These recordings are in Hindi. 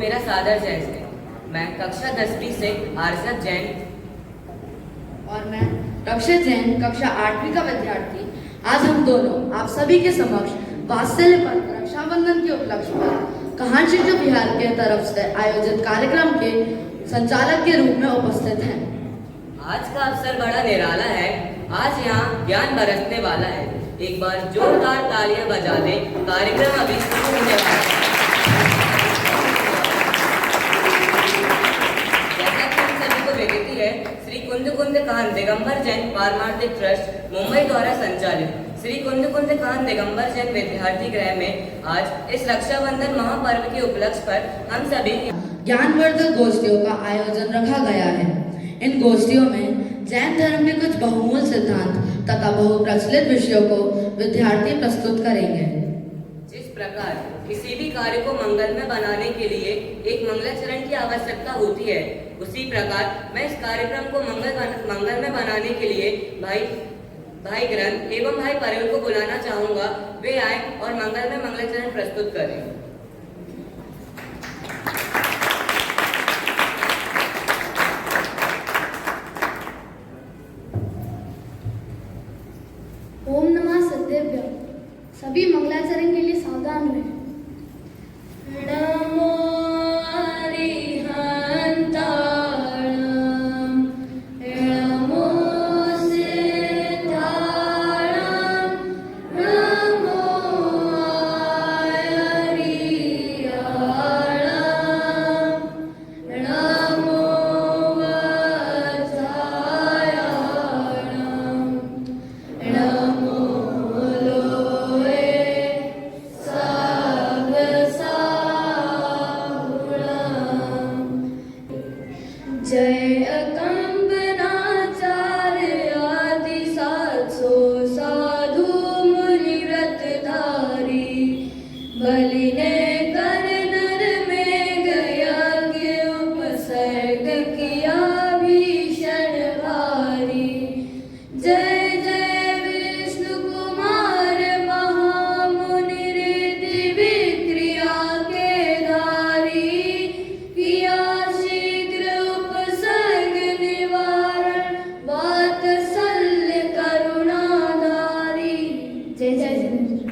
मेरा सादर जय है। मैं कक्षा 10वीं से आरजत जैन और मैं रक्षित जैन कक्षा 8वीं का विद्यार्थी आज हम दोनों आप सभी के समक्ष वात्सल्य पर्व रक्षाबंधन के उपलक्ष्य पर कहान शिक्षक बिहार के तरफ से आयोजित कार्यक्रम के संचालक के रूप में उपस्थित हैं। आज का अवसर बड़ा निराला है। आज यहाँ ज्ञान बरसने वाला है। एक बार जोरदार तालियां बजा दें। कार्यक्रम अभी शुरू होने वाला है। जैसा कि हम सभी को विदित है, श्री कुंद कुंद कान दिगंबर जैन पारमार्थिक ट्रस्ट मुंबई द्वारा संचालित श्री कुंद कुंद कान दिगंबर जैन विद्यार्थी गृह में आज इस रक्षाबंधन महापर्व के उपलक्ष्य पर हम सभी ज्ञानवर्धक गोष्ठियों का आयोजन रखा गया है। इन गोष्ठियों में जैन धर्म के कुछ बहुमूल्य सिद्धांत तथा बहुप्रचलित विषयों को विद्यार्थी प्रस्तुत करेंगे। जिस प्रकार किसी भी कार्य को मंगलमय बनाने के लिए एक मंगलाचरण की आवश्यकता होती है, उसी प्रकार मैं इस कार्यक्रम को मंगलमय बनाने के लिए भाई ग्रंथ एवं भाई परवेल को बुलाना चाहूंगा। वे आए और मंगलमय मंगलाचरण प्रस्तुत करें। ओम नमः सत्यभ्यम। सभी मंगलाचरण के लिए सावधान हुए। नमो अरिहंताणं, नमो सिद्धाणं, नमो आयरियाणं, नमो वत्सायाणं, नमो जय अकंपनाचार्यादि 700 साधु मुनि व्रतधारी, बलिने कर नर में गया के उपसर्ग किया भीषण भारी। जय जय विष्णु कुमार महामुनि रिद्धि विक्रिया के धारी, किया शीघ्र उपसर्ग निवारण वात्सल्य करुणाधारी। जय जय जिनेन्द्र।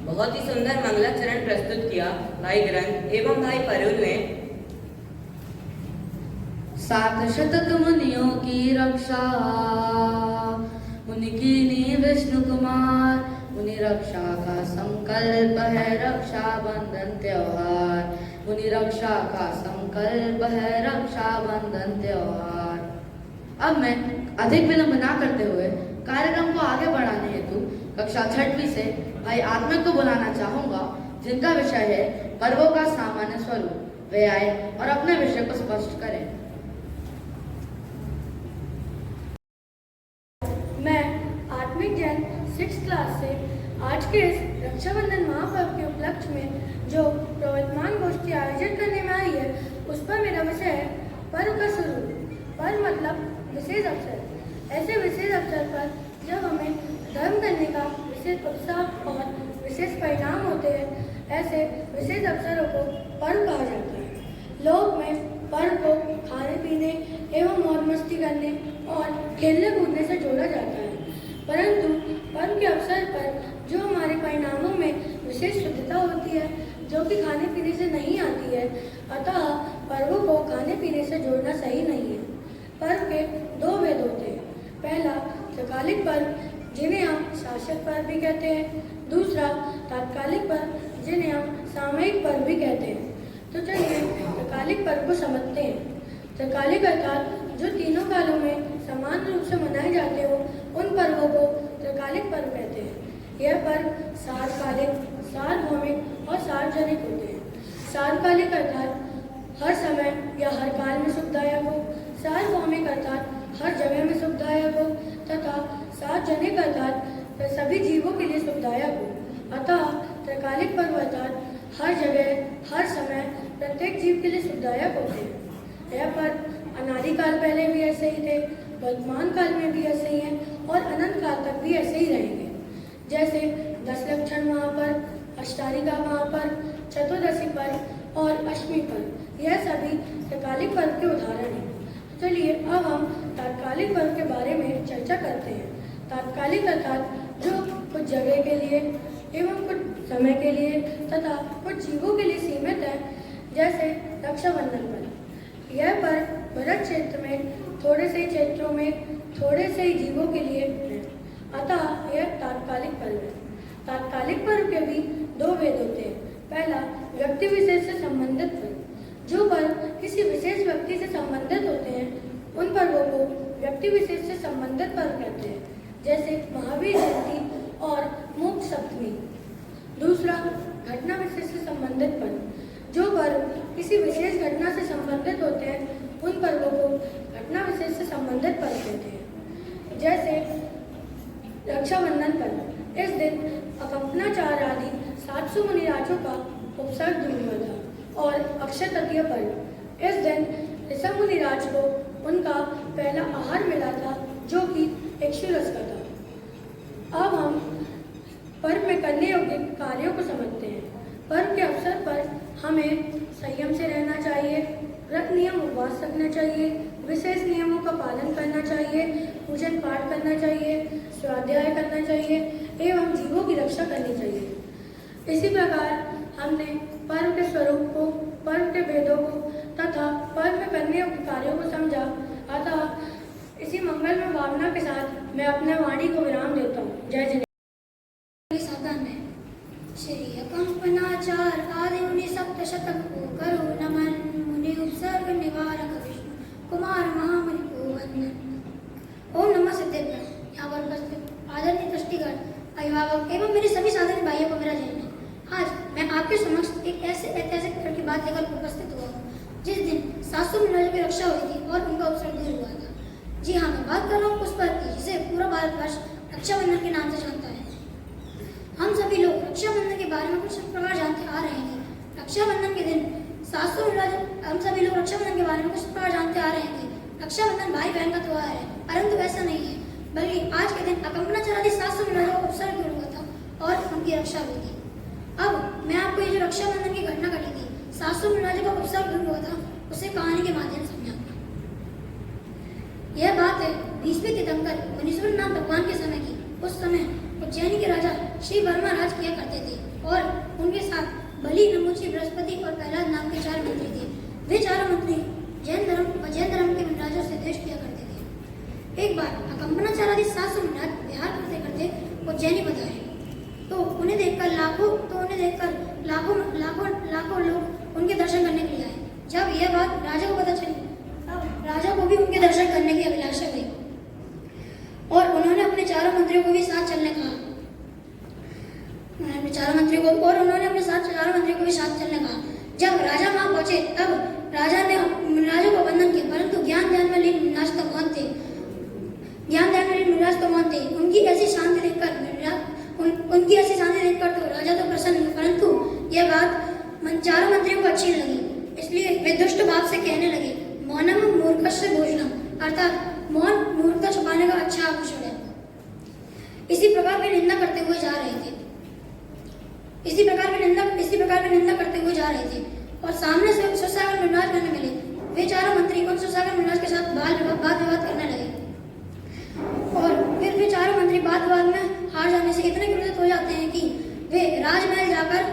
बहुत ही सुंदर मंगलाचरण प्रस्तुत किया भाई ग्रंथ एवं भाई परवेल ने। 7 शतक मुनियों की रक्षा, उनकी नी विष्णु कुमार। मुनि रक्षा का संकल्प है रक्षाबंधन त्योहार, मुनि रक्षा का संकल्प है रक्षाबंधन त्योहार। अब मैं अधिक विलंब न करते हुए कार्यक्रम को आगे बढ़ाने हेतु कक्षा 6वीं से भाई आत्मिक को बुलाना चाहूंगा, जिनका विषय है पर्वों का सामान्य स्वरूप। वे आए और अपने विषय को स्पष्ट करें। मैं आत्मिक जैन 6th क्लास से आज के इस रक्षाबंधन महापर्व के उपलक्ष्य में जो प्रवर्तमान गोष्ठी आयोजित करने में आई है, उस पर मेरा विषय है पर्व का स्वरूप। पर्व मतलब विशेष अवसर। ऐसे विशेष अवसर पर जब हमें धर्म करने का विशेष उत्साह और विशेष परिणाम होते हैं, ऐसे विशेष अवसरों को पर्व कहा जाता है। लोक में पर्व को खाने पीने एवं मौज मस्ती करने और खेलने कूदने से जोड़ा जाता है, परंतु पर्व के अवसर पर जो हमारे परिणामों में विशेष शुद्धता होती है, जो कि खाने पीने से नहीं आती है, अतः पर्वों को खाने पीने से जोड़ना सही नहीं है। पर्व के 2 भेद होते हैं। पहला त्रिकालिक पर्व, जिन्हें हम शासक पर्व भी कहते हैं। दूसरा तात्कालिक पर्व, जिन्हें हम सामयिक पर्व भी कहते हैं। तो चलिए त्रिकालिक पर्व को समझते हैं। त्रिकालिक अर्थात जो तीनों कालों में समान रूप से मनाए जाते हो, उन पर्वों को त्रिकालिक पर्व कहते हैं। यह पर्व सार्वकालिक, सार्वभौमिक और सार्वजनिक होते हैं। सार्वकालिक अर्थात हर समय या हर काल में सुखदायक हो, सार्वभौमिक अर्थात हर जगह में सुखदायक हो, तथा सार्वजनिक अर्थात सभी जीवों के लिए सुखदायक हो। अतः त्रिकालिक पर्व अर्थात हर जगह हर समय प्रत्येक जीव के लिए सुखदायक होते हैं। यह पर्व अनादिकाल पहले भी ऐसे ही थे, वर्तमान काल में भी ऐसे ही हैं जैसे 10 लक्षण महापर्व, अष्टारिका महापर्व, चतुर्दशी पर्व और अष्टमी पर्व। यह सभी त्रिकालिक पर्व के उदाहरण हैं। चलिए अब हम तात्कालिक पर्व के बारे में चर्चा करते हैं। तात्कालिक अर्थात जो कुछ जगह के लिए एवं कुछ समय के लिए तथा कुछ जीवों के लिए सीमित है, जैसे रक्षाबंधन पर्व। यह पर्व बृहद क्षेत्र में थोड़े से ही क्षेत्रों में थोड़े से ही जीवों के लिए है, अतः यह तात्कालिक पर्व है। तात्कालिक पर्व के भी दो भेद होते हैं। पहला, व्यक्ति विशेष से संबंधित पर्व। जो पर्व किसी विशेष व्यक्ति से संबंधित होते हैं उन पर्वों को व्यक्ति विशेष से संबंधित पर्व कहते हैं, जैसे महावीर जयंती और मोक्ष सप्तमी। दूसरा, घटना विशेष से संबंधित पर्व। जो पर्व किसी विशेष घटना से संबंधित होते हैं उन पर्वों को घटना विशेष से संबंधित पर्व कहते हैं, जैसे रक्षाबंधन पर्व। इस दिन अकंपनाचार्य आदि 700 मुनिराजों का उपसर्ग दिन हुआ था। और अक्षय तृतीया पर्व। इस दिन ऋषभ मुनिराज को उनका पहला आहार मिला था, जो कि इक्षुरस का था। अब हम पर्व में करने योग्य कार्यों को समझते हैं। पर्व के अवसर पर हमें संयम से रहना चाहिए, व्रत नियम उपवास रखना चाहिए, विशेष नियमों का पालन करना चाहिए, पूजन पाठ करना चाहिए, स्वाध्याय करना चाहिए एवं जीवों की रक्षा करनी चाहिए। इसी प्रकार हमने पर्व के स्वरूप को, पर्व के भेदों को तथा पर्व में करने योग्य कार्यों को समझा। अतः इसी मंगलमय भावना के साथ मैं अपने वाणी को विराम देता हूँ। जय जिनेन्द्र। साधन है श्री अकंपनाचार्य आदि मुनि सप्तशतक को करो नमन। मुनि उपसर्ग निवारक विष्णु कुमार महामुनि को वंदन। ओम नमः सिद्धेभ्यः। यहाँ पर उपस्थित आदरणीय ट्रस्टीगण, अभिभावक एवं मेरे सभी साधन भाइयों को मेरा जय हिंद। आज मैं आपके समक्ष एक ऐसे ऐतिहासिक पर्व की बात लेकर उपस्थित हुआ हूँ जिस दिन 700 मुनिराजों की रक्षा हुई थी और उनका उपसर्ग दूर हुआ था। जी हाँ, मैं बात कर रहा हूँ उस पर्व की जिसे पूरा भारतवर्ष रक्षाबंधन के नाम से जानता है। हम सभी लोग रक्षाबंधन के बारे में कुछ इस प्रकार जानते आ रहे हैं कि रक्षाबंधन के दिन 700 मुनिराज, हम सभी लोग रक्षाबंधन के बारे में कुछ इस प्रकार जानते आ रहे हैं कि रक्षाबंधन भाई बहन का त्योहार है, परंतु ऐसा नहीं है, बल्कि आज के दिन अकंपनाचार्य आदि 700 मुनिराजों का उपसर्ग दूर हुआ था और उनकी रक्षा हुई थी। अब मैं आपको ये जो रक्षाबंधन की घटना घटी थी, 700 मुनिराजों का उपसर्ग दूर हुआ था, उसे कहानी के माध्यम से समझाऊंगा। यह बात है 20वीं तीर्थंकर मुनीश्वरनाथ भगवान के समय की। उस समय उज्जैनी के राजा श्री वर्मा राज किया करते थे और उनके साथ बलि, नमुची, बृहस्पति और प्रहलाद नाम के 4 मंत्री थे। वे चारों मंत्री जैन धर्म के मुनिराजों से द्वेष किया करते थे। एक बार अकंपनाचार्य आदि 700 मुनिराज विहार करते करते उज्जैनी पधारे तो उन्हें देखकर लाखों लोग उनके दर्शन करने के लिए आए। जब यह बात राजा को पता चली, तब राजा को भी उनके दर्शन करने की अभिलाषा हुई और उन्होंने अपने चारों मंत्रियों को भी साथ चलने कहा। जब राजा वहां पहुंचे तब राजा ने मुनिराजों को वंदन किया, परंतु ज्ञान ध्यान में लीन मुनिराज तो मौन थे। उनकी ऐसी शांति देखकर तो राजा तो प्रसन्न हुए, परंतु यह बात चारों मंत्रियों को अच्छी लगी, इसलिए वे दुष्ट भाव से कहने लगे, मौनम मूर्खस्य भोजनम, अर्थात मौन मूर्खता छुपाने का अच्छा आभूषण है। इसी प्रकार वे निंदा करते हुए जा रहे थे और सामने से सुसागर मुनिराज करने मिले। वे चारों मंत्री उन सुसागर मुनिराज के साथ वाद विवाद करने लगे और फिर वे चारों मंत्री वाद विवाद में हार जाने से इतने क्रोधित हो जाते हैं कि वे राजमहल जाकर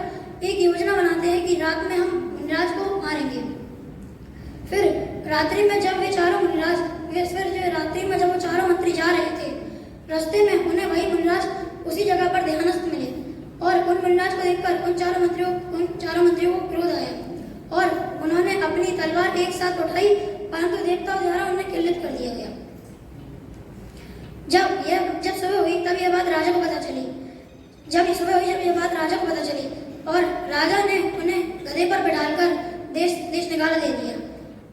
एक योजना बनाते हैं कि रात में हम मुनिराज को मारेंगे। फिर रात्रि में जब वो चारों मंत्री जा रहे थे, रास्ते में उन्हें वही मुनिराज उसी जगह पर ध्यानस्थ मिले और उन मुनिराज को देखकर उन चारों मंत्रियों को क्रोध आया और उन्होंने अपनी तलवार एक साथ उठाई, परंतु देवताओं द्वारा उन्हें किल्लत कर दिया गया। जब सुबह हुई तब यह बात राजा को पता चली और राजा ने उन्हें गधे पर बिठाकर देश निकाला दे दिया।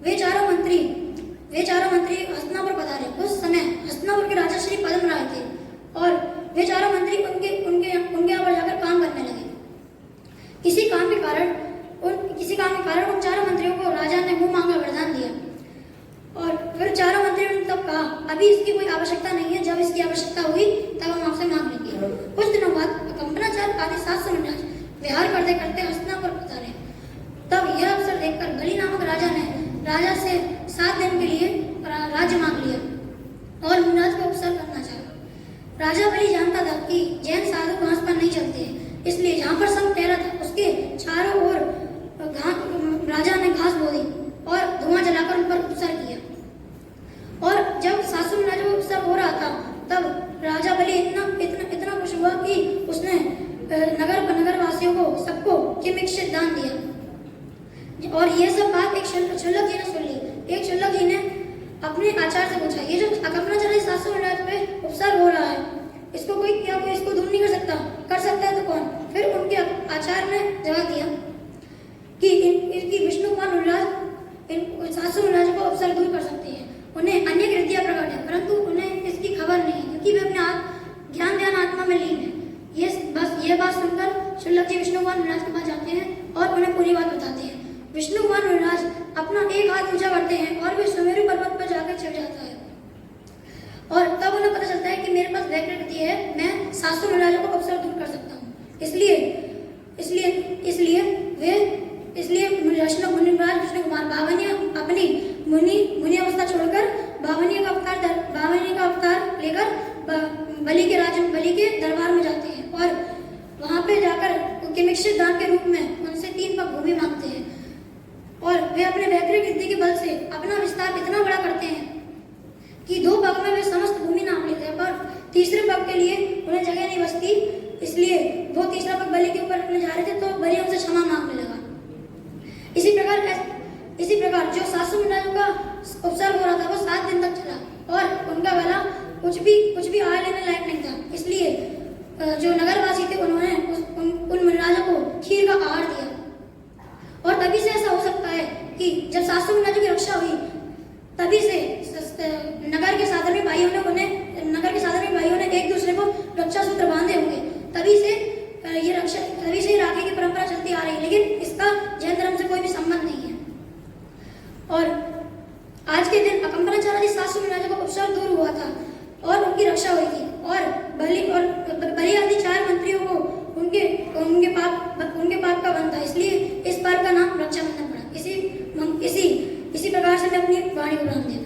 वे चारों मंत्री हस्तिनापुर पधारे। उस समय हस्तिनापुर के राजा श्री पद्म राय थे और वे चारों मंत्री उनके यहाँ पर जाकर काम करने लगे। किसी काम के कारण उन चारों मंत्रियों को राजा ने मुंह मांगा वरदान दिया और फिर चारों मंत्रियों ने तब कहा, अभी इसकी कोई आवश्यकता नहीं है, जब इसकी आवश्यकता आवश्यकता हुई तब हम आपसे मांग लेंगे। कुछ दिनों बाद कंपनाचार्य आदि 700 महाराज विहार करते करते हस्तिनापुर पधारे। तब यह अवसर देखकर बलि नामक राजा ने राजा से 7 दिन के लिए राज्य मांग लिया और महाराज को उपसर्ग करना चाहा। राजा बलि जानता था कि जैन साधु घास पर नहीं चलते हैं, इसलिए जहाँ पर संग ठहरा था उसके चारों ओर राजा ने घास बो दी और धुआं जलाकर उन पर उपसर्ग किया। और जब 700 महाराजों को उपसर्ग हो रहा था तब राजा बलि इतना खुश हुआ कि उसने नगर वासियों को सबको किमिक्षित दान दिया। और ये सब बात एक शुल्लक जी ने सुन ली। एक शुल्लक जी ने अपने आचार्य से पूछा, ये जो कंपनाचार्य 700 महाराज पे उपसर्ग हो रहा है, इसको कोई इसको दूर नहीं कर सकता? कर सकता है तो कौन? फिर उनके आचार्य ने जवाब दिया कि इनकी विष्णु कुमार महाराज इन 700 महाराज को उपसर्ग दूर कर सकते हैं। उन्हें अन्य कृतियां प्रकट है, परंतु उन्हें इसकी खबर नहीं है, क्योंकि वे अपने आप ज्ञान ध्यान आत्मा में लीन है। ये बात सुनकर शुल्लक जी विष्णु कुमार महाराज के पास जाते हैं और उन्हें पूरी बात बताते हैं। विष्णु कुमार महाराज अपना एक हाथ ऊंचा करते हैं और वे सुमेरु पर्वत पर जाकर छिप जाता है। और तब उन्हें पता चलता है कि मेरे पास वह कृति है, मैं 700 महाराजों को उपसर्ग दूर कर सकता हूँ। इसलिए विष्णु कुमार भावनीय अपनी मुनि अवस्था छोड़कर भावनीय का अवतार लेकर बलि के दरबार में जाते हैं और वहां पे जाकर किमिक्षित दान के रूप में उनसे 3 पग भूमि मांगते हैं। और वे अपने वैकृत बुद्धि के बल से अपना विस्तार इतना बड़ा करते हैं कि 2 पग में वे समस्त भूमि नाप लेते हैं, पर तीसरे पग के लिए उन्हें जगह नहीं बचती, इसलिए वो तीसरा पग बलि के ऊपर रखने जा रहे थे तो बलि उनसे क्षमा मांगने लगा। इसी प्रकार जो 700 महाराजों का उपसर्ग हो रहा था वो 7 दिन तक चला और उनका गला कुछ भी आहार लेने लायक नहीं था। इसलिए जो नगरवासी थे उन्होंने उन महाराजों को खीर का आहार दिया। और तभी से ऐसा हो सकता है कि जब 700 महाराजों की रक्षा हुई तभी से नगर के साधारण भाइयों ने एक दूसरे को रक्षा सूत्र बांधे होंगे। तभी से राखी की परंपरा चलती आ रही है, लेकिन इसका जैन धर्म से कोई भी संबंध नहीं है। और आज के दिन कंपनाचार्य 700 महाराजों का उपसर्ग दूर हुआ था और उनकी रक्षा हुई थी और बलि आदि 4 मंत्रियों को उनके पाप का बंध था, इसलिए इस पर्व का नाम रक्षाबंधन पड़ा। इसी प्रकार से मैं अपनी वाणी को विराम देता।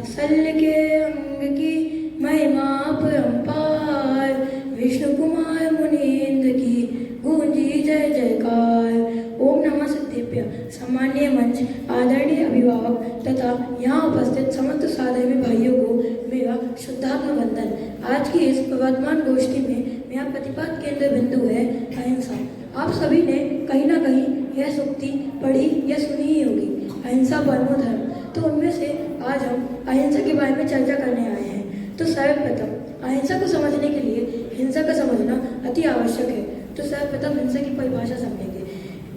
सल के अंग की महिमा परंपार, विष्णु कुमार मुनीन्द्र की गूंजी जय जयकार। ओम नमः सत्यप्य। सम्मानीय मंच, आदरणीय अभिभावक तथा यहाँ उपस्थित समस्त साधर्मी भाइयों को मेरा शुद्धात्म वंदन। आज की इस वर्तमान गोष्ठी में मेरा प्रतिपाद केंद्र बिंदु है अहिंसा। आप सभी ने कहीं ना कहीं यह सूक्ति पढ़ी या सुनी ही होगी, अहिंसा परमो धर्म। तो उनमें से आज हम अहिंसा के बारे में चर्चा करने आए हैं। तो सर्वप्रथम अहिंसा को समझने के लिए हिंसा का समझना अति आवश्यक है। तो सर्वप्रथम हिंसा की परिभाषा समझेंगे।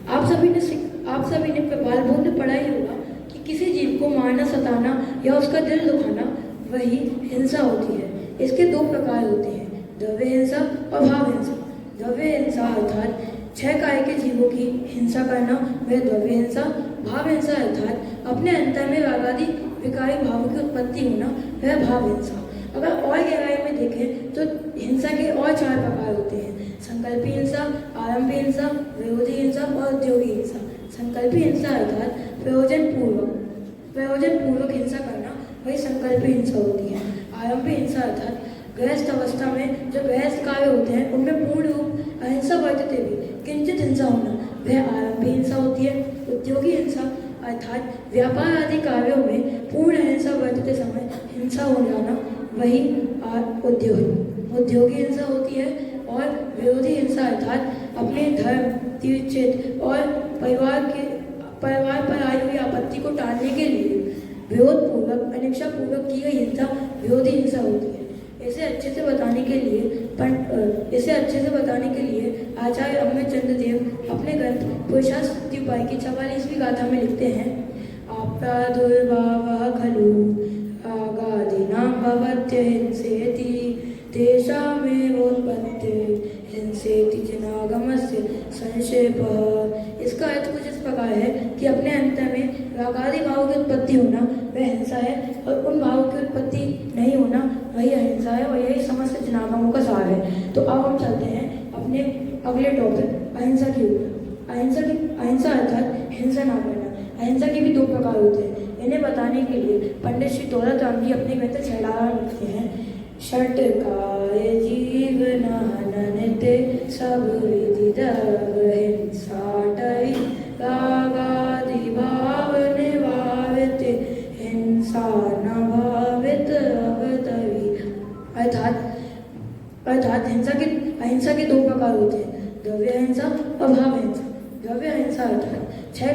आप सभी ने बालबोध में पढ़ा ही होगा कि किसी जीव को मारना, सताना या उसका दिल दुखाना वही हिंसा होती है। इसके 2 प्रकार होते हैं, द्रव्य हिंसा और भाव हिंसा। द्रव्य हिंसा अर्थात 6 काय के जीवों की हिंसा करना वह द्रव्य हिंसा। भाव हिंसा अर्थात अपने अंतर में राग आदि विकारी भावों की उत्पत्ति होना वह भाव हिंसा। अगर और गहराई में देखें तो हिंसा के और 4 प्रकार होते हैं, संकल्पी हिंसा, आरंभी हिंसा, विरोधी हिंसा और उद्योगी हिंसा। संकल्पी हिंसा अर्थात प्रयोजन पूर्वक हिंसा करना वही संकल्पी हिंसा होती है। आरंभी हिंसा अर्थात गृहस्थ अवस्था में जो गृहस्थ कार्य होते हैं उनमें पूर्ण रूप अहिंसा वर्तते भी किंचित हिंसा होना वह आरंभी हिंसा होती है। उद्योगी हिंसा अर्थात व्यापार आदि कार्यों में पूर्ण अहिंसा वर्तते समय हिंसा हो जाना वही उद्योगी हिंसा होती है। और विरोधी हिंसा अर्थात अपने धर्म, तीर्थ क्षेत्र और परिवार पर आई हुई आपत्ति को टालने के लिए विरोधपूर्वक, अनिच्छापूर्वक की गई हिंसा विरोधी हिंसा होती है। इसे अच्छे से बताने के लिए आचार्य अमृत चंद्र देव अपने ग्रंथ पुरुषार्थी उपाय की 44वीं गाथा में लिखते हैं, आपराधुर्भावः खलु आगादिनां भवत्य हिंसेति तेषामेवोत्पत्तिः हिंसेति जनागमस्य संक्षेपः। इसका अर्थ कुछ इस प्रकार है कि अपने अंतर में रागादि भावों की उत्पत्ति होना वह हिंसा है, और उन भावों की उत्पत्ति नहीं होना वही अहिंसा है, और यही समस्त जनागमों का सार है। तो अब हम चलते हैं अपने अगले टॉपिक अहिंसा के ऊपर। अहिंसा अर्थात हिंसा ना करना। अहिंसा के भी दो प्रकार होते हैं। इन्हें बताने के लिए पंडित श्री दौलत राम जी अपनी ग्रंथ छेड़ारा लिखते हैं। षटकाय जीवनानन ते सब विधि दब हिंसाटहि रागादि भाव निभावित हिंसा न भावित अवतवी। अर्थात अहिंसा के दो प्रकार होते हैं, द्रव्य अहिंसा और भाव अहिंसा। द्रव्य अहिंसा अर्थात छह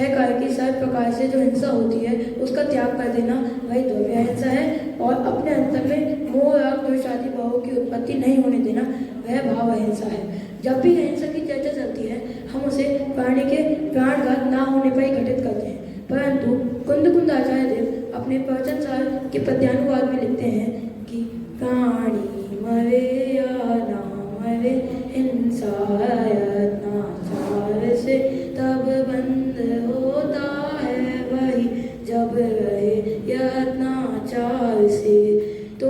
कार्य की सब प्रकार से जो हिंसा होती है उसका त्याग कर देना वही द्रव्य अहिंसा है, और अपने अंतर में मोह राग द्वेष आदि भावों की उत्पत्ति नहीं होने देना वह भाव अहिंसा है। जब भी अहिंसा की चर्चा चलती है हम उसे प्राणी के प्राणघात ना होने पर ही घटित करते हैं, परंतु कुंद आचार्य देव अपने प्रवचन सार के पद्यानुवाद में लिखते हैं कि प्राणी मरे या ना मरे हिंसा यत्नाचार से तब बंद होता है वही जब रहे यत्नाचार से। तो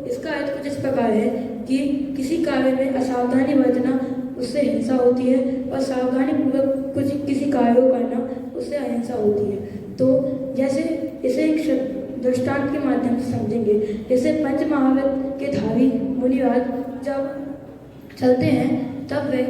इसका अर्थ कुछ इस प्रकार है कि किसी कार्य में असावधानी बरतना उससे हिंसा होती है, और सावधानी पूर्वक किसी कार्य को करना उससे अहिंसा होती है। तो जैसे इसे एक दृष्टांत के माध्यम से समझेंगे। जैसे पंच महावीर के धावी मुनिराज जब चलते हैं तब वे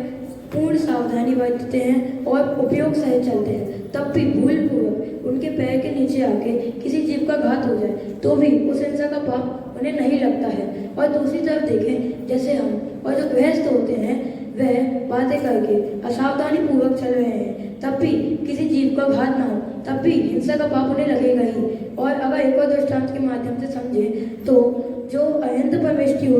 पूर्ण सावधानी बरतते हैं और उपयोग सहित चलते हैं, तब भी भूल पूर्वक उनके पैर के नीचे आके किसी जीव का घात हो जाए तो भी उस हिंसा का पाप उन्हें नहीं लगता है। और दूसरी तरफ देखें, जैसे हम और जो गृहस्थ होते हैं वह बातें करके असावधानी पूर्वक चल रहे हैं, तब भी किसी जीव का घात ना हो, तब भी हिंसा का पाप उन्हें लगेगा ही। और अगर एक और दृष्टांत के माध्यम से समझे तो जो अहिंद परमेष्टि हो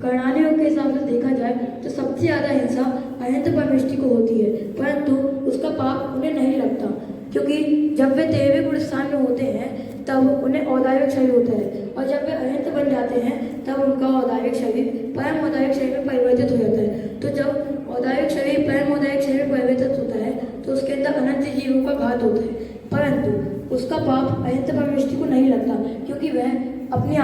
प्रणालियों के हिसाब से देखा जाए तो सबसे ज़्यादा हिंसा अहिंद परमेष्टि को होती है, परंतु उसका पाप उन्हें नहीं लगता, क्योंकि जब वे 13वें गुण स्थान में होते हैं तब उन्हें औदार्यक शरीर होता है, और जब वे अहिंद बन जाते हैं तब उनका औदार्यक शरीर परम औदार्यक शरीर में परिवर्तित हो जाता है। तो जब औदार्यक शरीर परम औदार्यक शरीर में परिवर्तित होता है तो उसके अंदर अनंत जीवों का घात होता है, परंतु उसका पाप अहिंद परमेष्टि को नहीं लगता, क्योंकि वह अपनी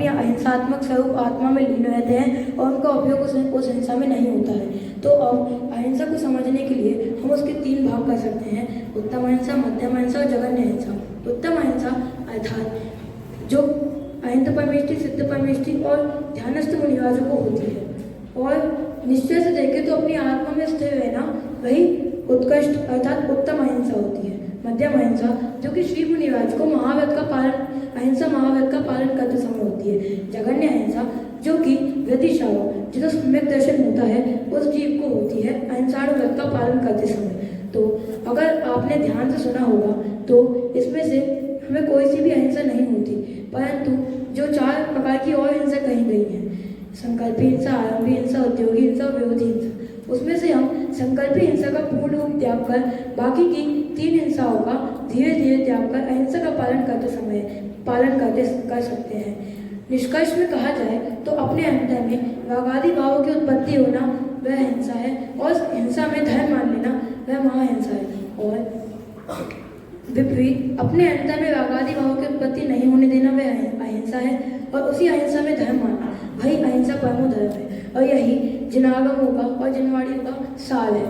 अहिंसात्मक स्वरूप आत्मा में लीन रहते हैं और उनका उपयोग उस हिंसा में नहीं होता है। तो अब अहिंसा को समझने के लिए हम उसके 3 भाग कर सकते हैं, उत्तम अहिंसा, मध्यम अहिंसा और जघन्य अहिंसा। उत्तम अहिंसा अर्थात जो अहिंद परमेष्टि, सिद्ध परमेष्टि और ध्यानस्थ मुनिराजों को होती है, और निश्चय से देखें तो अपनी आत्मा में स्थिर रहना वही उत्कृष्ट अर्थात उत्तम अहिंसा होती है। मध्यम अहिंसा जो कि श्री मुनिराज को अहिंसा महाव्रत का पालन करते समय होती है। जघन्य अहिंसा जो कि व्यतिशाव जिसे सम्यक दर्शन होता है उस जीव को होती है अहिंसाव्रत का पालन करते समय। तो अगर आपने ध्यान से सुना होगा तो इसमें से हमें कोई सी भी अहिंसा नहीं होती, परंतु जो 4 प्रकार की और हिंसा कही गई है, संकल्पी हिंसा, आरंभी हिंसा, उद्योगी हिंसा और विरोधी हिंसा, उसमें से हम संकल्पी हिंसा का पूर्ण रूप त्याग कर बाकी की 3 हिंसाओं का धीरे धीरे त्याग कर अहिंसा का पालन कर सकते हैं। निष्कर्ष में कहा जाए तो अपने अंतर में रागादि भावों की उत्पत्ति होना वह हिंसा है, और हिंसा में धर्म मान लेना वह महाहिंसा है, और विपरीत अपने अंतर में रागादि भावों की उत्पत्ति नहीं होने देना वह अहिंसा है, और उसी अहिंसा में धर्म मानना वही अहिंसा परमो धर्म है, और यही जिनागमों का और जिनवाड़ियों का सार है।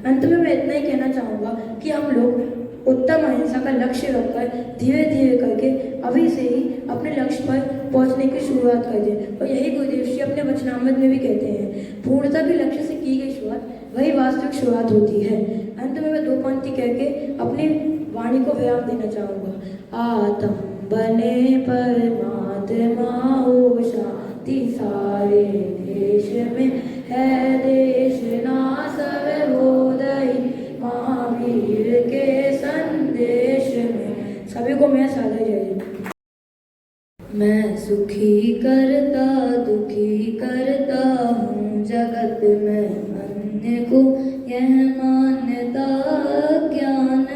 अंत में मैं इतना ही कहना चाहूँगा कि हम लोग उत्तम अहिंसा का लक्ष्य रखकर धीरे धीरे करके अभी से ही अपने लक्ष्य पर पहुंचने की शुरुआत कर दें, और यही गुरुदेव श्री अपने वचनामृत में भी कहते हैं, पूर्णता के लक्ष्य से की गई शुरुआत वही वास्तविक शुरुआत होती है। अंत में मैं 2 पंक्ति कह के अपनी वाणी को विराम देना चाहूँगा। आत्म बने परमात्मा हो शांति सारे देश में है, देश ना सब होदई महावीर के संदेश में। सभी को मैं सादर जय। मैं सुखी करता दुखी करता हूँ जगत में, अन्य को यह मान्यता ज्ञान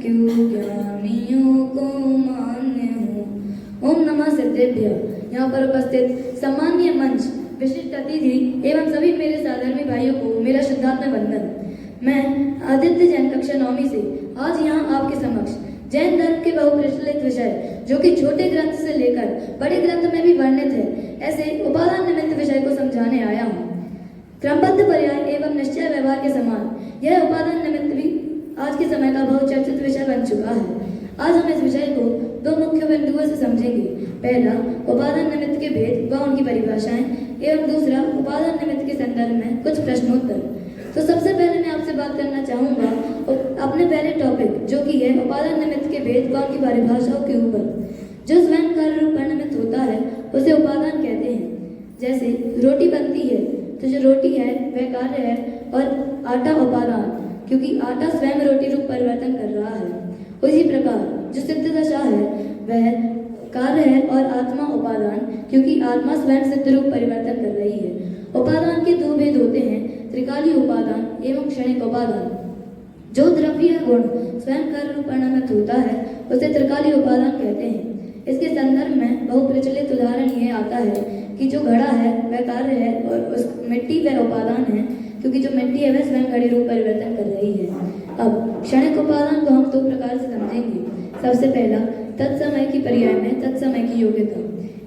क्यों ज्ञानियों को मान्य हूँ। ओम नमः सिद्धेभ्य। यहाँ पर उपस्थित सामान्य मंच, विशिष्ट अतिथि एवं सभी मेरे सहधर्मी भाइयों को मेरा श्रद्धात्मक वंदन। मैं आदित्य जैन कक्षा 9वीं से आज यहाँ आपके समक्ष जैन धर्म के बहुप्रचलित विषय जो कि छोटे ग्रंथ से लेकर बड़े ग्रंथ में भी वर्णित है, ऐसे उपादान निमित्त विषय को समझाने आया हूँ। क्रमबद्ध पर्याय एवं निश्चय व्यवहार के समान यह उपादान निमित्त भी आज के समय का बहुचर्चित विषय बन चुका है। आज हम इस विषय को दो मुख्य बिंदुओं से समझेंगे। पहला, उपादान निमित्त के भेद व उनकी परिभाषाएं, एवं दूसरा, उपादान निमित्त के संदर्भ में कुछ प्रश्नोत्तर। तो सबसे पहले मैं आपसे बात करना चाहूँगा अपने पहले टॉपिक जो कि है उपादान निमित्त के भेद व उनकी परिभाषाओं के ऊपर। जो स्वयं कार्य रूप परिणमित होता है उसे उपादान कहते हैं। जैसे रोटी बनती है तो जो रोटी है वह कार्य है और आटा उपादान, क्योंकि आटा स्वयं रोटी रूप परिवर्तन कर रहा है। उसी प्रकार जो सिद्ध दशा है वह कार्य है और आत्मा उपादान, क्योंकि आत्मा स्वयं सिद्ध रूप परिवर्तन कर रही है। उपादान के दो भेद होते हैं, त्रिकालीय उपादान एवं क्षणिक उपादान। जो द्रव्य या गुण स्वयं कार्य रूप परिणमित होता है उसे त्रिकालीय उपादान कहते हैं। इसके संदर्भ में बहुप्रचलित उदाहरण यह आता है कि जो घड़ा है वह कार्य है और उस मिट्टी वह उपादान है, क्योंकि जो मिट्टी है वह स्वयं घड़ी रूप परिवर्तन कर रही है। अब क्षणिक उपादान को हम दो प्रकार से समझेंगे। सबसे पहला, तत्समय की पर्याय में तत्समय की योग्यता।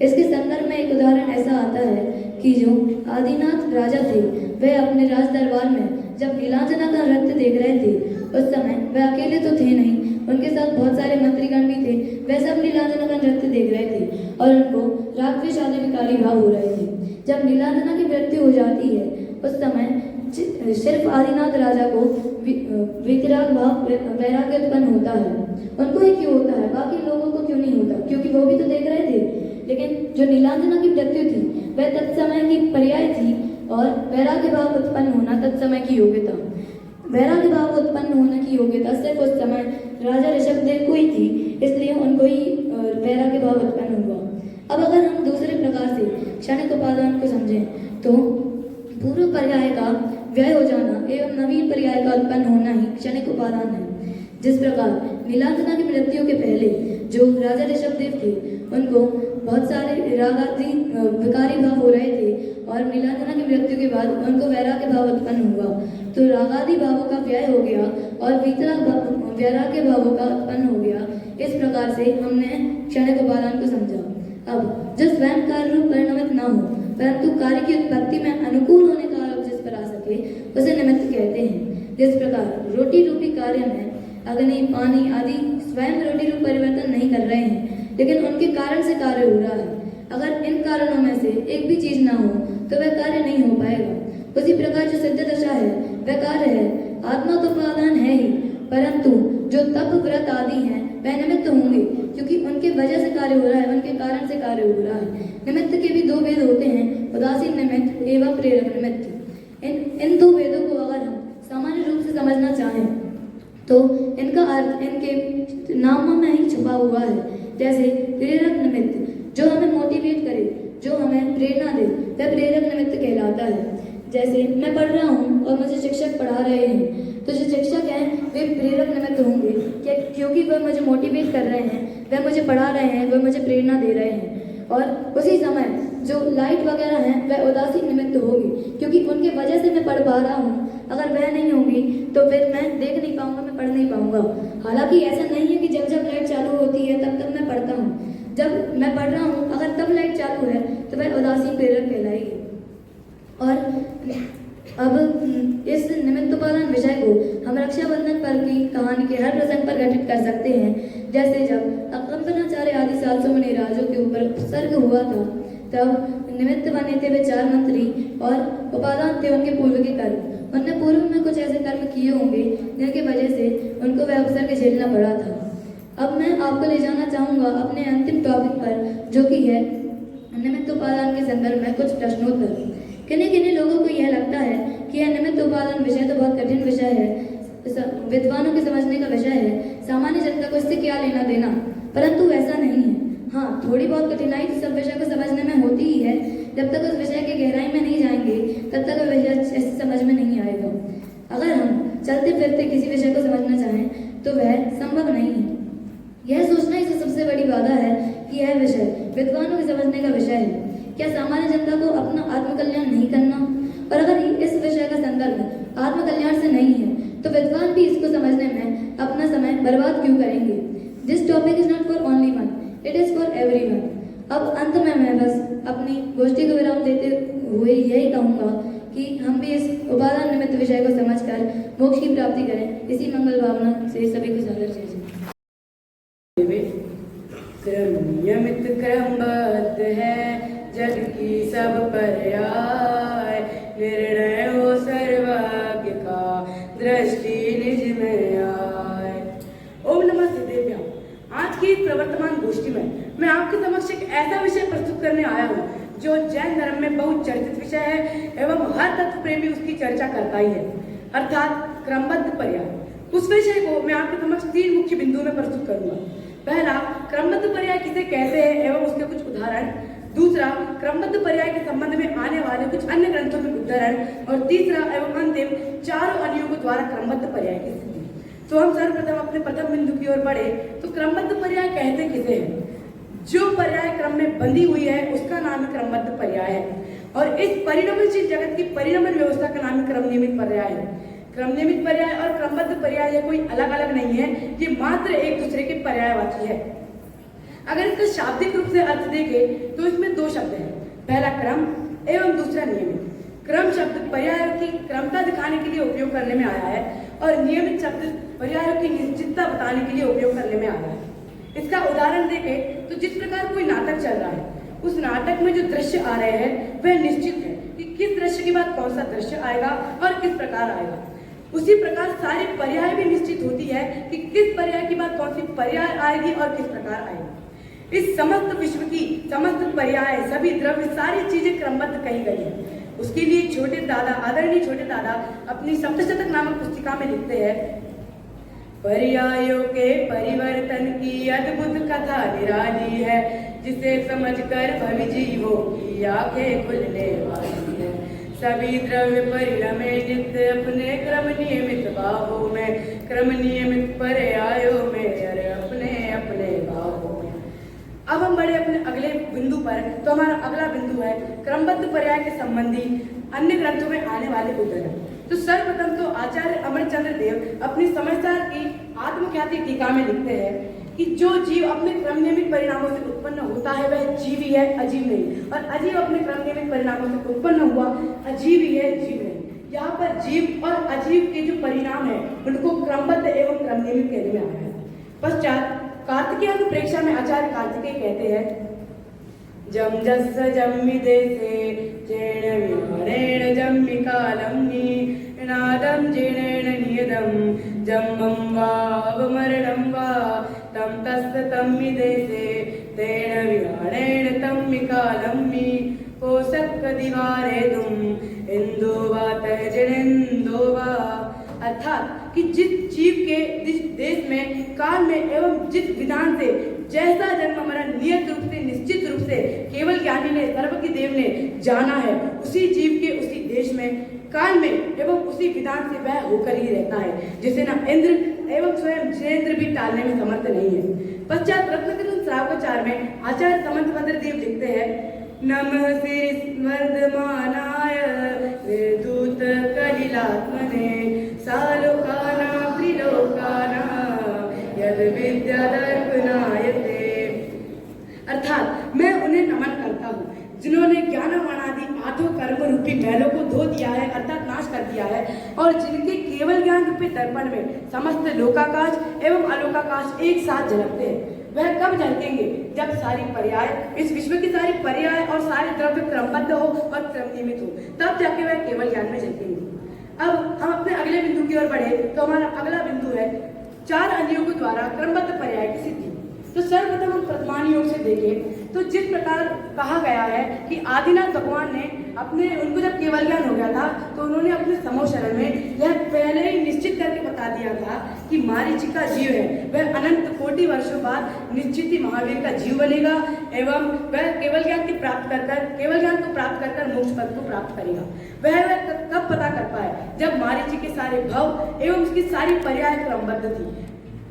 इसके संदर्भ में एक उदाहरण ऐसा आता है कि जो आदिनाथ राजा थे वह अपने राज दरबार में जब नीलांजना का नृत्य देख रहे थे, उस समय वह अकेले तो थे नहीं, उनके साथ बहुत सारे मंत्रीगण भी थे। वह सब नीलांजना का नृत्य देख रहे थे और उनको राग द्वेष आदि विकारी भाव हो रहे थे। जब नीलांजना की मृत्यु हो जाती है उस समय सिर्फ आदिनाथ राजा को वितराग भाव वैराग्य उत्पन्न होता है। उनको ही क्यों होता है, बाकी लोगों को क्यों नहीं होता? क्योंकि वो भी तो देख रहे थे। लेकिन जो नीलांजना की मृत्यु थी वह तत्समय की पर्याय थी और वैराग्य भाव उत्पन्न होना तत्समय की योग्यता। वैराग्य भाव उत्पन्न होने की योग्यता सिर्फ उस समय राजा ऋषभदेव को ही थी, इसलिए उनको ही वैराग्य भाव उत्पन्न हुआ। अब अगर हम दूसरे प्रकार से क्षणिक उपादान को समझें तो पूर्व पर्याय का व्यय हो जाना एवं नवीन पर्याय का उत्पन्न होना ही क्षणिक उपादान है। जिस प्रकार नीलांजना की मृत्यु के पहले जो राजा ऋषभदेव थे उनको बहुत सारे राग आदि विकारी भाव हो रहे थे और नीलांजना की मृत्यु के बाद उनको वैराग्य भाव उत्पन्न हुआ, तो रागादि भावों का व्यय हो गया और वैराग्य भावों का उत्पन्न हो गया। इस प्रकार से हमने क्षणिक उपादान को समझा। अब जो स्वयं कार्य रूप परिणमित न हो परंतु कार्य की उत्पत्ति में अनुकूल होने का आरोप जिस पर आ सके उसे निमित्त कहते हैं। जिस प्रकार रोटी रूपी कार्य में अग्नि, पानी आदि स्वयं रोटी रूप परिवर्तन नहीं कर रहे हैं, लेकिन उनके कारण से कार्य हो रहा है। अगर इन कारणों में से एक भी चीज ना हो तो वह कार्य नहीं हो पाएगा। उसी प्रकार जो सिद्ध दशा है वह कार्य है। आत्मा तो उपादान है ही, परंतु जो तप व्रत आदि हैं वह निमित्त होंगे, क्योंकि उनके वजह से कार्य हो रहा है, उनके कारण से कार्य हो रहा है। निमित्त के भी दो भेद होते हैं, उदासीन निमित्त एवं प्रेरक निमित्त। इन दो भेदों को अगर हम सामान्य रूप से समझना चाहें तो इनका अर्थ इनके नामों में ही छुपा हुआ है। जैसे प्रेरक निमित्त जो हमें मोटिवेट करे, जो हमें प्रेरणा दे, वह प्रेरक निमित्त कहलाता है। जैसे मैं पढ़ रहा हूँ और मुझे शिक्षक पढ़ा रहे हैं, तो जो शिक्षक हैं वे प्रेरक निमित्त होंगे, क्योंकि वह मुझे मोटिवेट कर रहे हैं, वह मुझे पढ़ा रहे हैं, वह मुझे प्रेरणा दे रहे हैं। और उसी समय जो लाइट वगैरह हैं वह उदासीन निमित्त होगी, क्योंकि उनके वजह से मैं पढ़ पा रहा हूँ। अगर वह नहीं होगी तो फिर मैं देख नहीं पाऊंगा, मैं पढ़ नहीं पाऊंगा। हालांकि ऐसा नहीं है कि जब जब लाइट चालू होती है तब तक मैं पढ़ता हूँ। जब मैं पढ़ रहा हूँ अगर तब लाइट चालू है तो वह उदासीन प्रेरक कहलाएगी। और अब इस निमित्त उपादान विषय को हम रक्षाबंधन पर की कहानी के हर प्रसंग पर घटित कर सकते हैं। जैसे जब अकंपनाचार्य आदि 700 मुनि राजों के ऊपर उत्सर्ग हुआ था, तब निमित्त बने थे वे 4 मंत्री और उपादान थे उनके पूर्व के कर्म। उनने पूर्व में कुछ ऐसे कर्म किए होंगे जिनकी वजह से उनको वह उपसर्ग झेलना पड़ा था। अब मैं आपको ले जाना चाहूँगा अपने अंतिम टॉपिक पर, जो कि है निमित्त उपादान के संदर्भ में कुछ प्रश्नोत्तर। किन्हीं किन्हीं लोगों को यह लगता है कि यह निमित्त उपादान विषय तो बहुत कठिन विषय है, विद्वानों के समझने का विषय है, सामान्य जनता को इससे क्या लेना देना, परंतु ऐसा नहीं है। हाँ, थोड़ी बहुत कठिनाई सब विषय को समझने में होती ही है। जब तक उस विषय की गहराई में नहीं जाएंगे तब तक वह विषय ऐसे समझ में नहीं आएगा। अगर हम चलते फिरते किसी विषय को समझना चाहें तो वह संभव नहीं है। यह सोचना ही सबसे बड़ी बाधा है कि यह विषय विद्वानों के समझने का विषय है। क्या सामान्य जनता को अपना आत्मकल्याण नहीं करना? और अगर इस विषय का संदर्भ आत्मकल्याण से नहीं है तो विद्वान भी इसको समझने में अपना समय बर्बाद क्यों करेंगे? This topic is not for only one, it is for everyone. अब अंत में मैं बस अपनी गोष्ठी को विराम देते हुए यही कहूँगा कि हम भी इस उपादान निमित्त विषय को समझकर मोक्ष की प्राप्ति करें। इसी मंगल भावना से सभी को सादर जय। क्रम नियमित क्रमबद्ध है जग की सब पर्याय, निर्णय हो सर्वज्ञ का दृष्टि निज में आए। ओम नमः सिद्धेभ्यः। आज की प्रवर्तमान गोष्ठी में मैं आपके समक्ष एक ऐसा विषय प्रस्तुत करने आया हूँ जो जैन धर्म में बहुत चर्चित विषय है एवं हर तत्व प्रेमी उसकी चर्चा करता ही है, अर्थात क्रमबद्ध पर्याय। उस विषय को मैं आपके समक्ष 3 मुख्य बिंदुओं में प्रस्तुत करूंगा। पहला, क्रमबद्ध पर्याय किसे कहते हैं एवं उसके कुछ उदाहरण। दूसरा, क्रमबद्ध पर्याय के संबंध में आने वाले कुछ अन्य ग्रंथों में उद्धरण। और तीसरा एवं अंतिम, चारों अनियोगों द्वारा क्रमबद्ध पर्याय की स्थिति। तो हम सर्वप्रथम अपने प्रथम बिंदु की ओर बढ़े तो क्रमबद्ध पर्याय कहते किसे हैं? जो पर्याय क्रम में बंधी हुई है उसका नाम क्रमबद्ध पर्याय है, और इस परिणमनशील जगत की परिणमन व्यवस्था का नाम क्रम नियमित पर्याय है। क्रम नियमित पर्याय और क्रमबद्ध पर्याय ये कोई अलग अलग नहीं है, ये मात्र एक दूसरे के पर्यायवाची है। अगर इसका शाब्दिक रूप से अर्थ देखें तो इसमें 2 शब्द हैं, पहला क्रम एवं दूसरा नियमित। क्रम शब्द पर्यायों की क्रमता दिखाने के लिए उपयोग करने में आया है और नियमित शब्द पर्यायों की निश्चितता बताने के लिए उपयोग करने में आया है। इसका उदाहरण देखें तो जिस प्रकार कोई नाटक चल रहा है, उस नाटक में जो दृश्य आ रहे हैं वह निश्चित है कि किस दृश्य के बाद कौन सा दृश्य आएगा और किस प्रकार आएगा। उसी प्रकार सारी पर्याय भी निश्चित होती है कि किस पर्याय के बाद कौन सी पर्याय आएगी और किस प्रकार आएगी। इस समस्त विश्व की समस्त पर्याय, सभी द्रव्य, सारी चीजें क्रमबद्ध कही गई है। उसके लिए छोटे दादा, आदरणीय छोटे दादा अपनी सप्तशतक नामक पुस्तिका में लिखते हैं, पर्यायों के परिवर्तन की अद्भुत कथा निराली है, जिसे समझकर भवि जीवों की आंखें खुलने वाली है। सभी द्रव्य परिणमे नित्य अपने क्रम नियमित भावों में, क्रम नियमित पर्यायों में, अरे अपने अपने भावों में। अब हम बढ़े अपने अगले बिंदु पर। तो हमारा अगला बिंदु है क्रमबद्ध पर्याय के संबंधी अन्य ग्रंथों में आने वाले उद्धरण। तो सर्वप्रथम तो आचार्य अमरचंद्र देव अपनी समझदार की आत्मख्याति टीका में लिखते हैं कि जो जीव अपने क्रम नियमित परिणामों से उत्पन्न होता है वह जीव ही है, अजीव नहीं, और अजीव अपने क्रम नियमित परिणामों से उत्पन्न हुआ अजीव ही है, जीव नहीं। यहाँ पर जीव और अजीव के जो परिणाम है उनको क्रमबद्ध एवं क्रम नियमित कहने में आया है। पश्चात कार्तिकेय प्रेक्षा में आचार्य कार्तिकेय कहते हैं, जम जस्स जम्मि देसे जेण विहारेण जम्मि कालम्नि नादम जेणेन नियदम जम्मं वा अवमरणं वा तम तस्य तम्मि देसे तेन विहारेण तम्मि कालम्नि पोषक दिवारे तुम इंदो वा तजनेन्दो वा। अर्थात कि जिस जीव के जिस देश में, काल में एवं जिस विधान से जैसा जन्म मरण नियत रूप से, निश्चित रूप से केवल ज्ञानी ने, सर्वज्ञ देव ने जाना है, उसी जीव के उसी देश में, काल में एवं उसी विधान से वह होकर ही रहता है, जिसे न इंद्र एवं स्वयं जिनेन्द्र भी टालने में समर्थ नहीं है। पश्चात रत्नकरण श्रावकाचार में आचार्य समंतभद्र देव लिखते हैं, नमः श्री वर्धमानाय विदूत कलिलात्मने सालोकाना त्रिलोकाना यद विद्यादर्पणायते। अर्थात मैं उन्हें नमन करता हूँ जिन्होंने ज्ञानवाणादि 8 कर्म रूपी मैलों को धो दिया है, अर्थात नाश कर दिया है, और जिनके केवल ज्ञान रूपी दर्पण में समस्त लोकाकाश एवं अलोकाकाश एक साथ झलकते हैं। वह कब झलकेंगे? जब सारी पर्याय, इस विश्व की सारी पर्याय और सारे द्रव्य क्रमबद्ध हो और क्रम नियमित हो, तब जाके वह केवल ज्ञान में झलकेंगे। अब हम अपने अगले बिंदु की ओर बढ़े तो हमारा अगला बिंदु है 4 अनियोगों द्वारा क्रमबद्ध पर्याय की सिद्धि। तो सर्वप्रथम हम प्रथमान योग से देखें तो जिस प्रकार कहा गया है कि आदिनाथ भगवान ने उनको जब केवल ज्ञान हो गया था तो उन्होंने अपने समोशरण में यह पहले ही निश्चित करके बता दिया था कि मारीचिका जीव है वह अनंत कोटि वर्षों बाद निश्चित ही महावीर का जीव बनेगा एवं वह केवल ज्ञान को प्राप्त कर मोक्ष पद को प्राप्त करेगा। वह कब पता कर पाए? जब मारीची के सारे भव एवं उसकी सारी पर्याय क्रमबद्ध थी,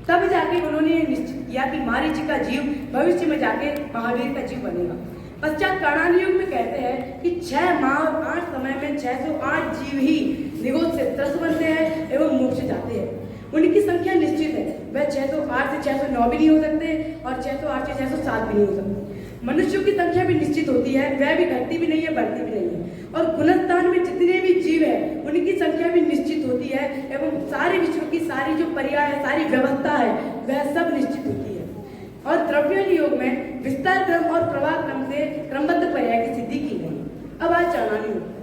तब जाके उन्होंने निश्चित किया कि मारीची का जीव भविष्य में जाके महावीर का जीव बनेगा। पश्चात कर्णानी युग में कहते हैं कि 6 माह और 8 समय में 608 जीव ही निगोद से त्रस्त बनते हैं एवं मोक्ष जाते हैं। उनकी संख्या निश्चित है, वह 608 से 609 भी नहीं हो सकते और 608 से 607 भी नहीं हो सकते। मनुष्यों की संख्या भी निश्चित होती है, वह भी घटती भी नहीं है, बढ़ती भी नहीं है। और गुणस्थान में जितने भी जीव है उनकी संख्या भी निश्चित होती है एवं सारे विश्व की सारी जो पर्याय है, सारी व्यवस्था है, वह सब निश्चित होती है। और द्रव्यमान योग में विस्तार क्रम और प्रवाह क्रम से क्रमबद्ध पर्याय की सिद्धि की गई। अब आज चाणानी योग,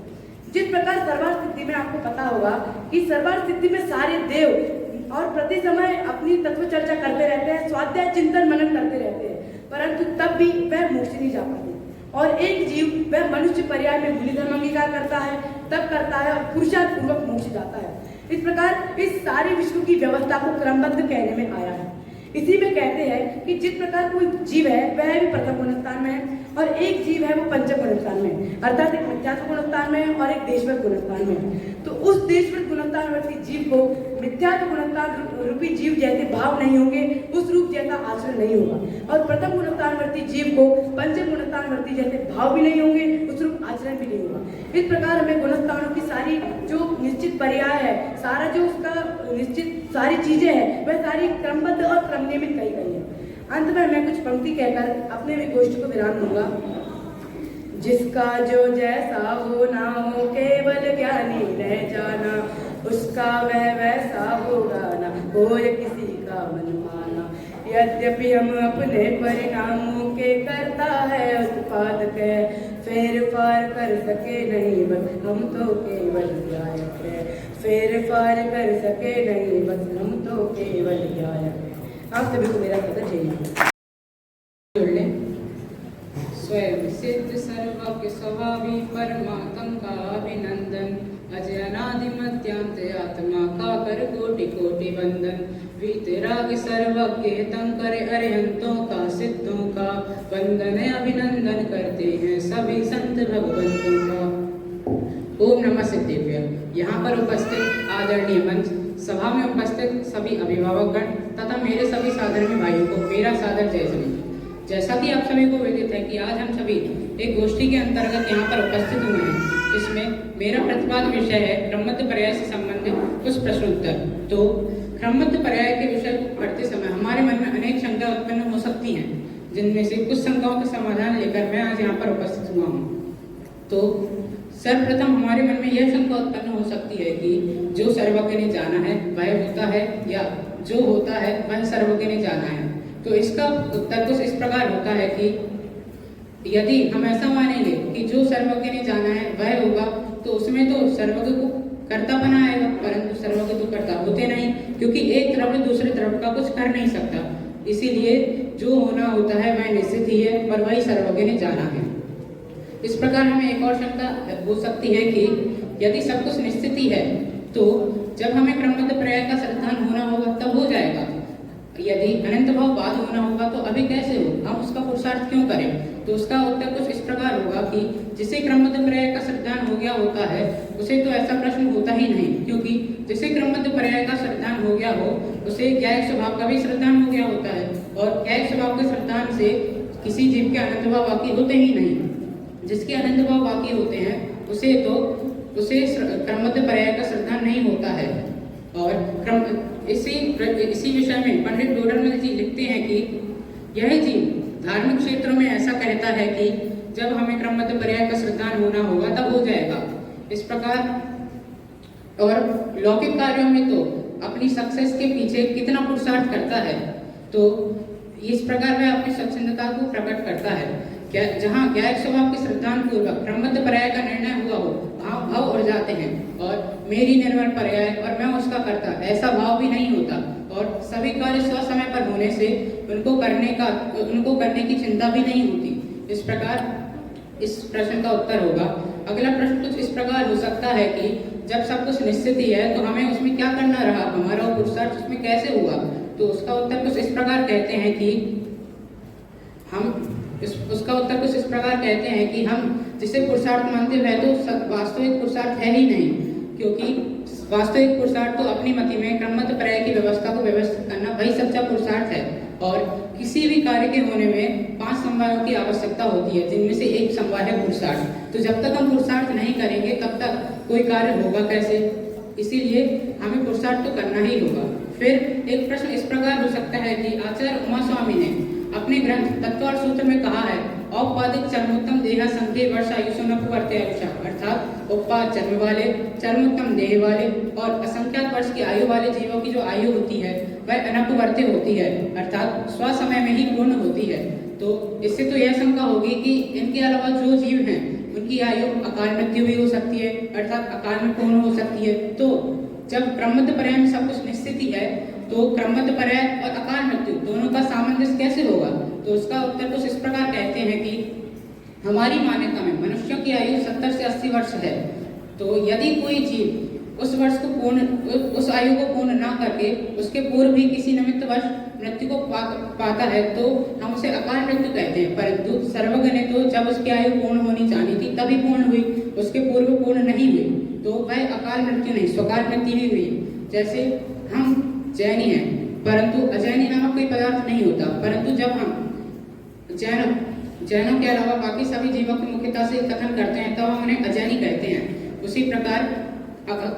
जिस प्रकार सर्वार्थ सिद्धि में आपको पता होगा कि सर्वार्थ सिद्धि में सारे देव और प्रति समय अपनी तत्व चर्चा करते रहते हैं, स्वाध्याय चिंतन मनन करते रहते हैं, परंतु तब भी वह मोक्ष नहीं जा पाते। और एक जीव वह मनुष्य पर्याय में मूल्य धर्म अंगीकार करता है, तब करता है और पुरुषार्थ पूर्वक मोक्ष जाता है। इस प्रकार इस सारे विश्व की व्यवस्था को क्रमबद्ध कहने में आया है। इसी में कहते हैं कि जिस प्रकार कोई जीव है वह भी प्रथम गुणस्थान में है और एक जीव है वो पंचम गुणस्थान में है, अर्थात एक मिथ्यात्व गुणस्थान में है और एक देशवत गुणस्थान में है। तो उस देशवत गुणस्थानवर्ती जीव को मिथ्यात्व गुणस्थान रूपी जीव जैसे भाव नहीं होंगे, उस रूप जैसा आचरण नहीं होगा। और प्रथम गुणस्थानवर्ती जीव को पंचम गुणस्थानवर्ती जैसे भाव भी नहीं होंगे, उस रूप आचरण भी नहीं होगा। इस प्रकार हमें गुणस्थानों की सारी जो निश्चित पर्याय है, सारा जो उसका निश्चित सारी चीजें हैं, वह सारी क्रमबद्ध और क्रमनियमित कही गई है। अंत में मैं कुछ पंक्ति कहकर अपने गोष्ठी को विराम दूंगा। जिसका जो जैसा हो ना हो, केवल ज्ञानी रह जाना, उसका वह वैसा होगा ना, कोई किसी का मन माना। यद्यपि हम अपने परिणामों के करता है उत्पादक है, फेर फार कर सके नहीं बस हम तो केवल गायक है, फेर फार कर सके नहीं बस हम तो केवल गायक है। आप सभी को मेरा पता चाहिए। स्वयं सिद्ध सर्वज्ञ स्वभावी परमात्म का अभिनंदन, अजय अनादि मध्यांत आत्मा का कर कोटि कोटि वंदन। वीतराग सर्वज्ञ तंकर अरिहंतों का सिद्धों का, वंदन अभिनंदन करते हैं सभी संत भगवंतों का। ओम नमः सिद्धेभ्य। यहाँ पर उपस्थित आदरणीय मंच, सभा में उपस्थित सभी अभिभावकगण तथा मेरे सभी साधर्मी भाइयों को मेरा सादर जय श्री। जैसा कि आप सभी को विदित है कि आज हम सभी एक गोष्ठी के अंतर्गत यहाँ पर उपस्थित हुए हैं, जिसमें मेरा प्रतिपाद्य विषय है क्रमबद्ध पर्याय से संबंधित कुछ प्रश्नोत्तर। तो क्रमबद्ध पर्याय के विषय को पढ़ते समय हमारे मन में अनेक शंका उत्पन्न हो सकती हैं, जिनमें से कुछ शंकाओं का समाधान लेकर मैं आज यहाँ पर उपस्थित हुआ हूँ। तो सर्वप्रथम हमारे मन में यह शंका उत्पन्न हो सकती है कि जो सर्वज्ञ ने जाना है वह होता है, या जो होता है वह सर्वज्ञ ने जाना है। तो इसका उत्तर कुछ इस प्रकार होता है कि यदि हम ऐसा मानेंगे कि जो सर्वज्ञ ने जाना है वह होगा, तो उसमें तो सर्वज्ञ को कर्ता बनाएगा, परंतु सर्वज्ञ तो कर्ता होते नहीं, क्योंकि एक द्रव्य दूसरे द्रव्य का कुछ कर नहीं सकता। इसीलिए जो होना होता है वह निश्चित ही है और वही सर्वज्ञ ने जाना है। इस प्रकार हमें एक और शंका हो सकती है कि यदि सब कुछ निश्चित ही है, तो जब हमें क्रमबद्ध पर्याय का श्रद्धान होना होगा तब हो जाएगा। यदि अनंत भाव बाद होना होगा तो अभी कैसे हो, हम उसका पुरुषार्थ क्यों करें? तो उसका उत्तर कुछ इस प्रकार होगा कि जिसे क्रमबद्ध पर्याय का श्रद्धान हो गया होता है उसे तो ऐसा प्रश्न होता ही नहीं, क्योंकि जिसे क्रमबद्ध पर्याय का श्रद्धान हो गया हो उसे ज्ञायक स्वभाव का भी श्रद्धान हो गया होता है, और ज्ञायक स्वभाव के श्रद्धान से किसी जीव के अनंत भाव बाकी होते ही नहीं। जिसके अनंत भाव बाकी होते हैं उसे क्रमबद्ध पर्याय का श्रद्धान नहीं होता है। और इसी विषय में पंडित डोडरमल जी लिखते हैं कि यह जीव धार्मिक क्षेत्रों में ऐसा कहता है कि जब हमें क्रमबद्ध पर्याय का श्रद्धान होना होगा तब हो जाएगा। इस प्रकार और लौकिक कार्यों में तो अपनी सक्सेस के पीछे कितना पुरुषार्थ करता है, तो इस प्रकार वह अपनी स्वच्छंदता को प्रकट करता है। क्या जहाँ ज्ञायक स्वभाव के श्रद्धान पूर्वक क्रमबद्ध पर्याय का निर्णय हुआ हो, वहाँ भाव उड़ जाते हैं और मेरी निर्भर पर्याय और मैं उसका करता, ऐसा भाव भी नहीं होता, और सभी कार्य समय पर होने से उनको करने की चिंता भी नहीं होती। इस प्रकार इस प्रश्न का उत्तर होगा। अगला प्रश्न कुछ इस प्रकार हो सकता है कि जब सब कुछ निश्चित ही है तो हमें उसमें क्या करना रहा, हमारा वो पुरुषार्थ उसमें कैसे हुआ? तो उसका उत्तर कुछ इस प्रकार कहते हैं कि हम जिसे पुरुषार्थ मानते हैं तो वास्तविक पुरुषार्थ है ही नहीं, क्योंकि वास्तविक पुरुषार्थ तो अपनी मति में क्रमबद्ध पर्याय की व्यवस्था को व्यवस्थित करना वही सच्चा पुरुषार्थ है। और किसी भी कार्य के होने में 5 समवायों की आवश्यकता होती है, जिनमें से एक समवाय है पुरुषार्थ। तो जब तक हम पुरुषार्थ नहीं करेंगे तब तक कोई कार्य होगा कैसे? इसीलिए हमें पुरुषार्थ तो करना ही होगा। फिर एक प्रश्न इस प्रकार हो सकता है कि आचार्य उमा स्वामी ने अपने ग्रंथ तत्वार्थ सूत्र में कहा है औपाधिक चरमोत्तम देहा संख्य वर्ष आयु सुनपुवर्ते आयुषा, अर्थात औपाद जन्म वाले, चरमोत्तम देह वाले और असंख्यात वर्ष की आयु वाले जीवों की जो आयु होती है वह अनपवर्त्य होती है, अर्थात स्वसमय में ही पूर्ण होती है। तो इससे तो यह शंका होगी कि इनके अलावा जो जीव हैं उनकी आयु अकाल मृत्यु भी हो सकती है, अर्थात अकाल में पूर्ण हो सकती है। तो जब क्रमबद्ध पर्याय में सब कुछ निश्चित ही है तो क्रमबद्ध पर्याय और अकाल मृत्यु दोनों का सामंजस्य कैसे होगा? तो उसका उत्तर कुछ इस प्रकार कहते हैं कि हमारी मान्यता में मनुष्यों की आयु 70 से 80 वर्ष है। तो यदि कोई जीव उस आयु को पूर्ण ना करके उसके पूर्व भी किसी निमित्त वर्ष मृत्यु को पाता है तो हम उसे अकाल मृत्यु कहते हैं। परंतु सर्वज्ञ ने तो जब उसकी आयु पूर्ण होनी चाहिए थी तभी पूर्ण हुई, उसके पूर्व पूर्ण नहीं हुई, तो वह अकाल मृत्यु नहीं स्वकाल मृत्यु ही हुई। जैसे हम जैनी हैं परंतु अजैनी नामक कोई पदार्थ नहीं होता, परंतु जब हम जैनों के अलावा बाकी सभी जीवों की मुख्यता से कथन करते हैं तब हम उन्हें अजैनी कहते हैं। उसी प्रकार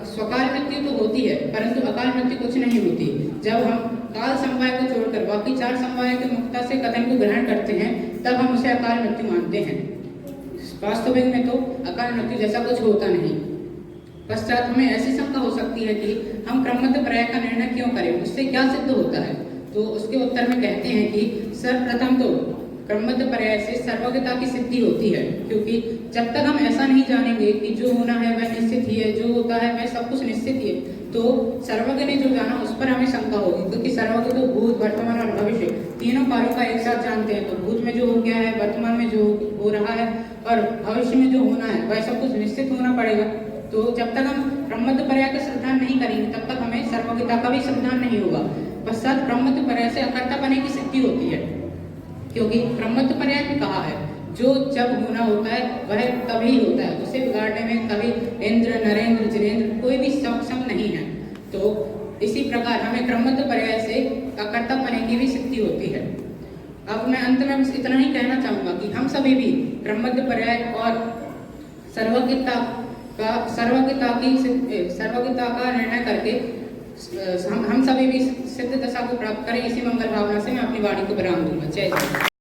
स्वकाल मृत्यु तो होती है परंतु अकाल मृत्यु कुछ नहीं होती। जब हम काल समवाय को छोड़कर बाकी 4 समवाय की मुक्ता से कथन को ग्रहण करते हैं तब हम उसे अकाल मृत्यु मानते हैं। वास्तविक में तो अकाल मृत्यु जैसा कुछ होता नहीं। पश्चात हमें ऐसी शंका हो सकती है कि हम क्रमबद्ध पर्याय का निर्णय क्यों करें, उससे क्या सिद्ध होता है? तो उसके उत्तर में कहते हैं कि सर्वप्रथम तो क्रमबद्ध पर्याय से सर्वज्ञता की सिद्धि होती है, क्योंकि जब तक हम ऐसा नहीं जानेंगे कि जो होना है वह निश्चित ही है, जो होता है वह सब कुछ निश्चित ही है, तो सर्वज्ञ ने जो जाना उस पर हमें शंका होगी। क्योंकि सर्वज्ञ तो भूत, वर्तमान और भविष्य तीनों कालों का एक साथ जानते हैं। तो भूत में जो हो गया है, वर्तमान में जो हो रहा है और भविष्य में जो होना है वह सब कुछ निश्चित होना पड़ेगा। तो जब तक हम क्रमबद्ध पर्याय का श्रद्धान नहीं करेंगे तब तक हमें सर्वज्ञता का भी श्रद्धान नहीं होगा। पश्चात क्रमबद्ध पर्याय से अकर्तापने की सिद्धि होती है, क्योंकि क्रमबद्ध पर्याय में कहा है जो जब होना होता है वह तभी होता है, उसे बिगाड़ने में कभी इंद्र, नरेंद्र, जिनेंद्र कोई भी सक्षम नहीं है। तो इसी प्रकार हमें क्रमबद्ध पर्याय से अकर्तापने की भी सिद्धि होती है। अब मैं अंत में बस इतना ही कहना चाहूंगा कि हम सभी भी क्रमबद्ध पर्याय और सर्वज्ञता का निर्णय करके हम सभी भी सिद्ध दशा को प्राप्त करें। इसी मंगल भावना से मैं अपनी वाणी को विराम दूंगा। जय जय।